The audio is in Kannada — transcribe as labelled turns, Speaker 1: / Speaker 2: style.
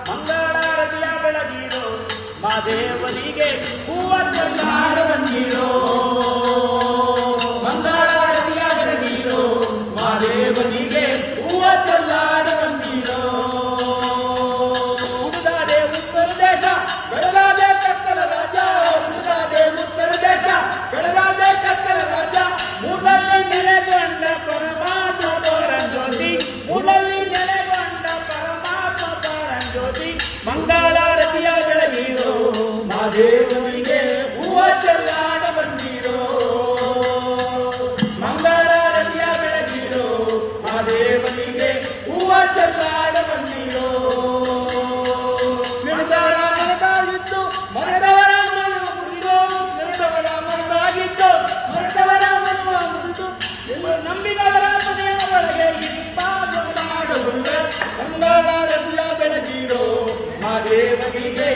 Speaker 1: ಮಂಗಳಾರತಿಯ ಬೆಳಗಿರೋ ಮಾದೇವನಿಗೆ ಹೂವ ಚೆಲ್ಲಾಡ ಬಂದಿರೋ ಮಂಗಳಾರತಿಯ ಬೆಳಗಿರೋ ಮಾದೇವನಿಗೆ ಹೂವ ಚೆಲ್ಲಾಡ ಬಂದಿರೋ ಉಳಿದಾದೆ ಉತ್ತರ ದೇಶ ಬೆಳಗಾದೆ ಕತ್ತಲ ರಾಜ ಉಳಿದಾದೆ ಉತ್ತರ ದೇಶ ಬೆಳಗಾದೆ ಕತ್ತಲ ರಾಜ ಮೂಡಲ್ಲಿ ನೆಲೆಗೊಂಡ ಪರಮಾತ್ಮ ಪರಂಜ್ಯೋತಿ ಮೂಡಲ್ಲಿ ನೆಲೆಗೊಂಡ ಪರಮಾತ್ಮ ಪರಂಜ್ಯೋತಿ ಮಂಗಳಾರತಿಯ ಬೆಳಗಿರೋ ಮಾದೇವನಿಗೆ ಹೂವ ಚೆಲ್ಲಾಡ ಬಂದಿರೋ ಮಂಗಳಾರತಿಯ ಬೆಳಗಿರೋ ಮಾದೇವನಿಗೆ ಹೂವ ಚೆಲ್ಲಾಡ ಬಂದಿರೋ ನೆನೆದವರ ಮನದಾಗಿತ್ತು ಮರೆದವರ ಮನ ಮುರಿದು ನೆನೆದವರ ಮನದಾಗಿತ್ತು ಮರೆದವರ ಮನ ಮುರಿದು ನಂಬಿದವರ ಮನೆಯ ಒಳಗೆ ಮಾಡುವುದೇ ಮಂಗಳಾರತಿಯ ಬೆಳಗಿರೋ ಮಾದೇವನಿಗೆ